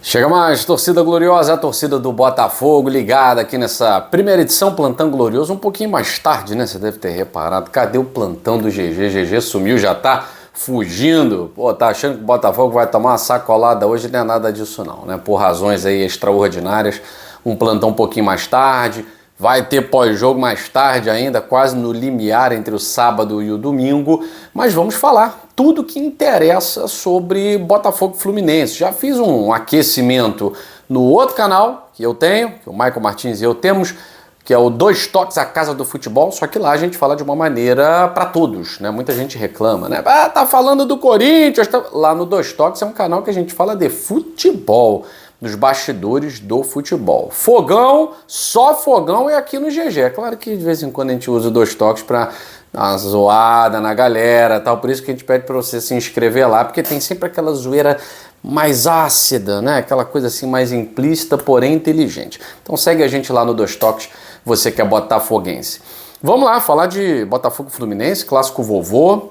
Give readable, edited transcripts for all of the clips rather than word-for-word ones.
Chega mais, torcida gloriosa, a torcida do Botafogo ligada aqui nessa primeira edição Plantão Glorioso, um pouquinho mais tarde, né? Você deve ter reparado. Cadê o plantão do GG? GG sumiu, já tá fugindo. Pô, tá achando que o Botafogo vai tomar uma sacolada hoje? Não é nada disso não, né? Por razões aí extraordinárias, um plantão um pouquinho mais tarde. Vai ter pós-jogo mais tarde ainda, quase no limiar entre o sábado e o domingo, mas vamos falar tudo que interessa sobre Botafogo e Fluminense. Já fiz um aquecimento no outro canal que eu tenho, que o Michael Martins e eu temos, que é o Dois Toques, a Casa do Futebol, só que lá a gente fala de uma maneira para todos, né? Muita gente reclama, né? Ah, tá falando do Corinthians, tá... Lá no Dois Toques é um canal que a gente fala de futebol, dos bastidores do futebol. Fogão, só fogão é aqui no GG. É claro que de vez em quando a gente usa o Dois Toques para dar uma zoada na galera, tal. Por isso que a gente pede para você se inscrever lá, porque tem sempre aquela zoeira mais ácida, né? Aquela coisa assim mais implícita, porém inteligente. Então segue a gente lá no Dois Toques, você que é botafoguense. Vamos lá, falar de Botafogo Fluminense, clássico vovô.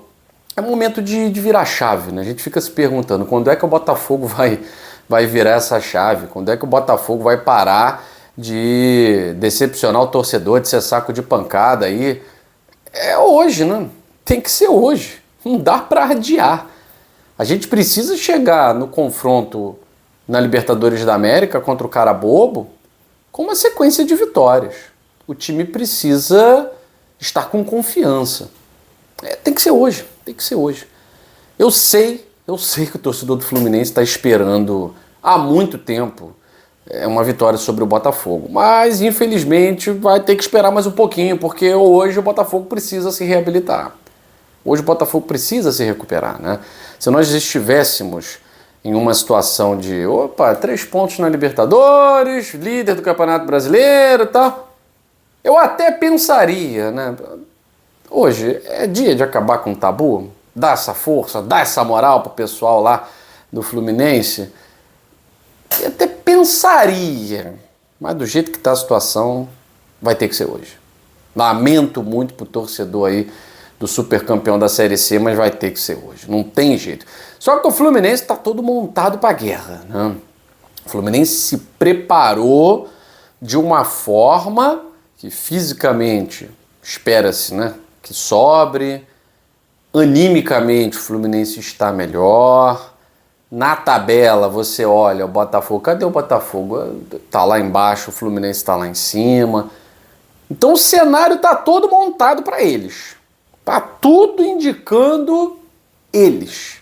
É momento de virar chave, né? A gente fica se perguntando quando é que o Botafogo vai virar essa chave, quando é que o Botafogo vai parar de decepcionar o torcedor, de ser saco de pancada aí. É hoje, né? Tem que ser hoje. Não dá para adiar. A gente precisa chegar no confronto na Libertadores da América contra o cara bobo com uma sequência de vitórias. O time precisa estar com confiança. Tem que ser hoje, tem que ser hoje. Eu sei que o torcedor do Fluminense está esperando há muito tempo uma vitória sobre o Botafogo, mas infelizmente vai ter que esperar mais um pouquinho, porque hoje o Botafogo precisa se reabilitar. Hoje o Botafogo precisa se recuperar, né? Se nós estivéssemos em uma situação de 3 pontos na Libertadores, líder do Campeonato Brasileiro e tal, eu até pensaria, né? Hoje é dia de acabar com o tabu, dar essa força, dar essa moral pro pessoal lá do Fluminense. Eu até pensaria, mas do jeito que está a situação, vai ter que ser hoje. Lamento muito pro torcedor aí do supercampeão da Série C, mas vai ter que ser hoje. Não tem jeito. Só que o Fluminense está todo montado para a guerra, né? O Fluminense se preparou de uma forma que fisicamente espera-se, né, que sobre. Animicamente o Fluminense está melhor. Na tabela você olha o Botafogo, cadê o Botafogo? Tá lá embaixo, o Fluminense está lá em cima. Então o cenário está todo montado para eles. Tá tudo indicando eles.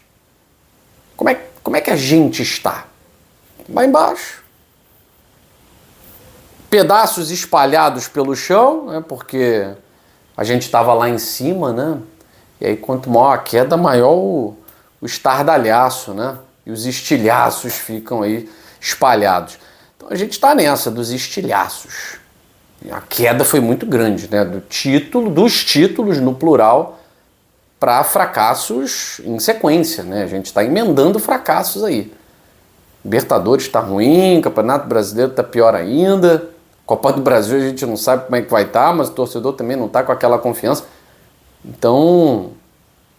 Como é que a gente está? Lá embaixo. Pedaços espalhados pelo chão, né, porque a gente estava lá em cima, né? E aí quanto maior a queda, maior o estardalhaço, né? E os estilhaços ficam aí espalhados. Então a gente está nessa, dos estilhaços. E a queda foi muito grande, né? Dos títulos no plural para fracassos em sequência, né? A gente está emendando fracassos aí. Libertadores está ruim, Campeonato Brasileiro está pior ainda. Copa do Brasil a gente não sabe como é que vai estar, mas o torcedor também não está com aquela confiança. Então,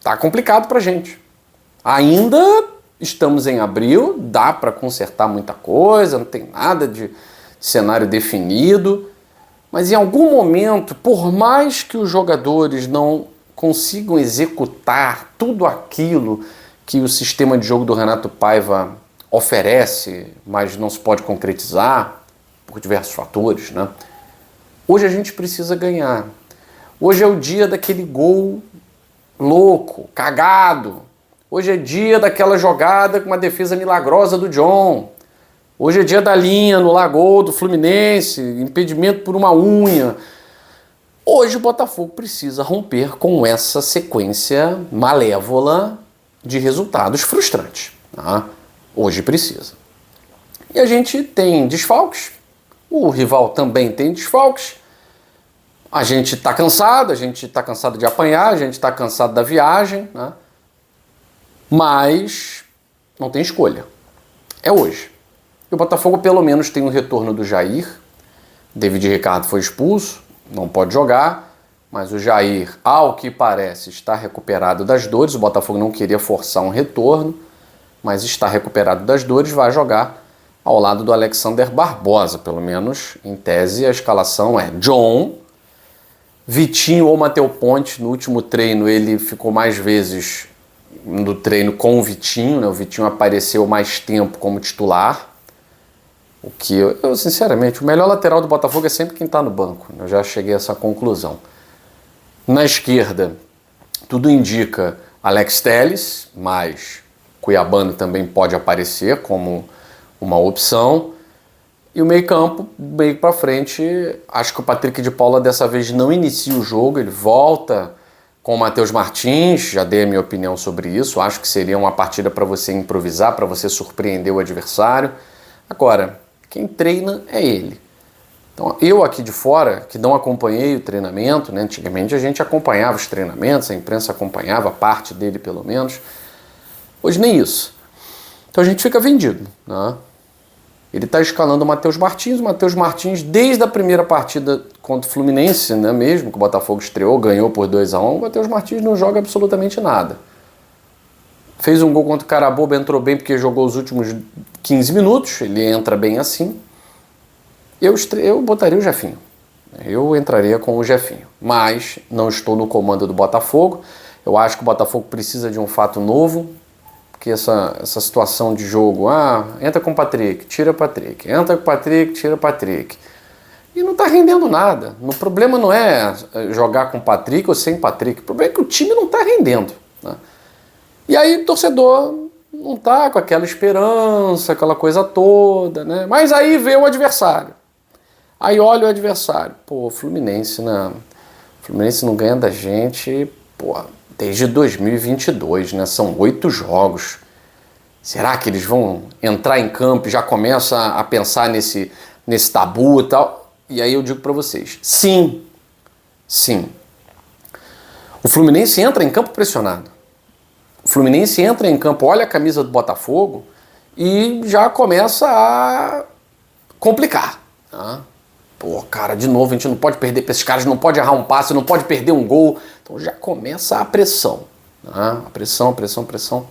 tá complicado pra gente. Ainda estamos em abril, dá para consertar muita coisa, não tem nada de cenário definido, mas em algum momento, por mais que os jogadores não consigam executar tudo aquilo que o sistema de jogo do Renato Paiva oferece, mas não se pode concretizar por diversos fatores, né? Hoje a gente precisa ganhar. Hoje é o dia daquele gol louco, cagado. Hoje é dia daquela jogada com uma defesa milagrosa do John. Hoje é dia da linha no Lagoa do Fluminense, impedimento por uma unha. Hoje o Botafogo precisa romper com essa sequência malévola de resultados frustrantes. Tá? Hoje precisa. E a gente tem desfalques, o rival também tem desfalques. A gente está cansado de apanhar, a gente está cansado da viagem, né? Mas não tem escolha. É hoje. E o Botafogo pelo menos tem o retorno do Jair. David Ricardo foi expulso, não pode jogar, mas o Jair, ao que parece, está recuperado das dores. O Botafogo não queria forçar um retorno, mas está recuperado das dores, vai jogar ao lado do Alexander Barbosa. Pelo menos, em tese, a escalação é John, Vitinho ou Matheus Ponte. No último treino ele ficou mais vezes no treino com o Vitinho, né? O Vitinho apareceu mais tempo como titular. O que eu sinceramente, o melhor lateral do Botafogo é sempre quem está no banco. Eu já cheguei a essa conclusão. Na esquerda, tudo indica Alex Telles, mas Cuiabano também pode aparecer como uma opção. E o meio-campo, meio para frente, acho que o Patrick de Paula dessa vez não inicia o jogo, ele volta com o Matheus Martins, já dei a minha opinião sobre isso, acho que seria uma partida para você improvisar, para você surpreender o adversário. Agora, quem treina é ele. Então, eu aqui de fora, que não acompanhei o treinamento, né? Antigamente a gente acompanhava os treinamentos, a imprensa acompanhava, parte dele pelo menos. Hoje nem isso. Então a gente fica vendido, né? Ele está escalando o Matheus Martins, desde a primeira partida contra o Fluminense, né, mesmo que o Botafogo estreou, ganhou por 2-1, o Matheus Martins não joga absolutamente nada. Fez um gol contra o Carabobo, entrou bem porque jogou os últimos 15 minutos, ele entra bem assim. Eu botaria o Jefinho, eu entraria com o Jefinho, mas não estou no comando do Botafogo. Eu acho que o Botafogo precisa de um fato novo, porque essa situação de jogo, entra com o Patrick, tira o Patrick, entra com o Patrick, tira o Patrick, e não está rendendo nada. O problema não é jogar com o Patrick ou sem Patrick, o problema é que o time não está rendendo, né? E aí o torcedor não está com aquela esperança, aquela coisa toda, né? Mas aí vê o adversário, aí olha o adversário, pô, Fluminense, né? Fluminense não ganha da gente, pô, desde 2022, né? São 8 jogos. Será que eles vão entrar em campo e já começa a pensar nesse tabu e tal? E aí eu digo para vocês, sim. O Fluminense entra em campo pressionado. O Fluminense entra em campo, olha a camisa do Botafogo e já começa a complicar, tá? Pô, cara, de novo, a gente não pode perder para esses caras, não pode errar um passe, não pode perder um gol. Então já começa a pressão, né? A pressão.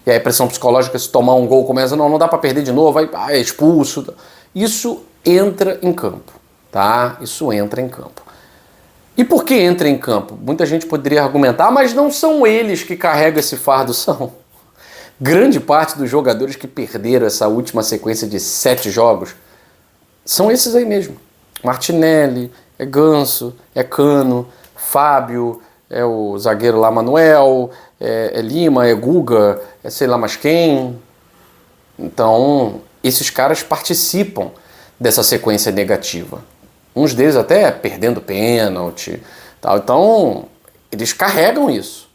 E aí a pressão psicológica, se tomar um gol, começa, não dá para perder de novo, aí é expulso. Isso entra em campo, tá? Isso entra em campo. E por que entra em campo? Muita gente poderia argumentar, mas não são eles que carregam esse fardo, são. Grande parte dos jogadores que perderam essa última sequência de 7 jogos são esses aí mesmo. Martinelli, é Ganso, é Cano, Fábio, é o zagueiro lá Manuel, é Lima, é Guga, é sei lá mais quem. Então, esses caras participam dessa sequência negativa. Uns deles até perdendo pênalti, tal. Então, eles carregam isso.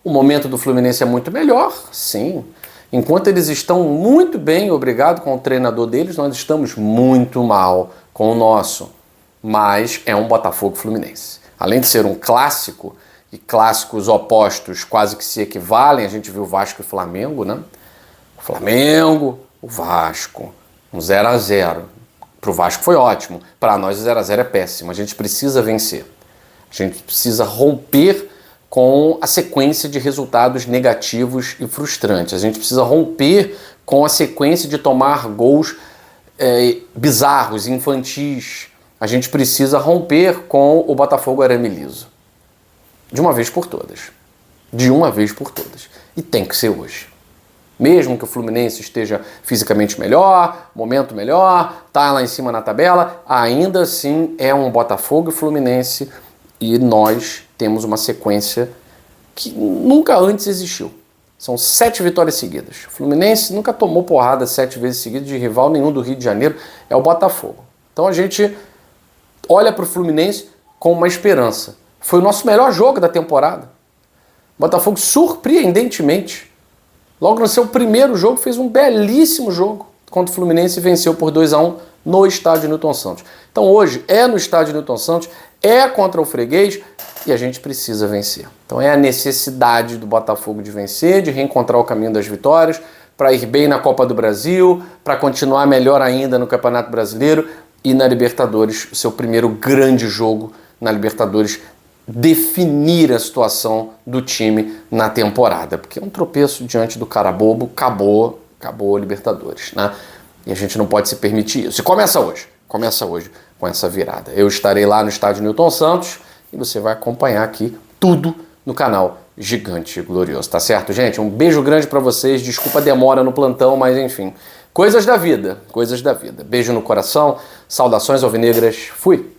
O momento do Fluminense é muito melhor, sim. Enquanto eles estão muito bem, obrigado, com o treinador deles, nós estamos muito mal com o nosso. Mas é um Botafogo Fluminense. Além de ser um clássico, e clássicos opostos quase que se equivalem, a gente viu Vasco e Flamengo, né? O Flamengo, o Vasco, um 0-0. Para o Vasco foi ótimo, para nós o 0-0 é péssimo. A gente precisa vencer. A gente precisa romper com a sequência de resultados negativos e frustrantes. A gente precisa romper com a sequência de tomar gols bizarros, infantis. A gente precisa romper com o Botafogo arame liso. De uma vez por todas. De uma vez por todas. E tem que ser hoje. Mesmo que o Fluminense esteja fisicamente melhor, momento melhor, tá lá em cima na tabela, ainda assim é um Botafogo e Fluminense e nós temos uma sequência que nunca antes existiu. São 7 vitórias seguidas. O Fluminense nunca tomou porrada 7 vezes seguidas de rival nenhum do Rio de Janeiro, é o Botafogo. Então a gente olha para o Fluminense com uma esperança. Foi o nosso melhor jogo da temporada. O Botafogo, surpreendentemente, logo no seu primeiro jogo, fez um belíssimo jogo contra o Fluminense e venceu por 2-1 no estádio Newton Santos. Então hoje é no estádio Newton Santos, é contra o freguês e a gente precisa vencer. Então é a necessidade do Botafogo de vencer, de reencontrar o caminho das vitórias, para ir bem na Copa do Brasil, para continuar melhor ainda no Campeonato Brasileiro e na Libertadores, o seu primeiro grande jogo na Libertadores, definir a situação do time na temporada, porque é um tropeço diante do Carabobo, acabou a Libertadores, né? E a gente não pode se permitir isso. E começa hoje com essa virada. Eu estarei lá no estádio Newton Santos e você vai acompanhar aqui tudo no canal Gigante Glorioso, tá certo, gente? Um beijo grande pra vocês, desculpa a demora no plantão, mas enfim, coisas da vida, coisas da vida. Beijo no coração, saudações alvinegras, fui!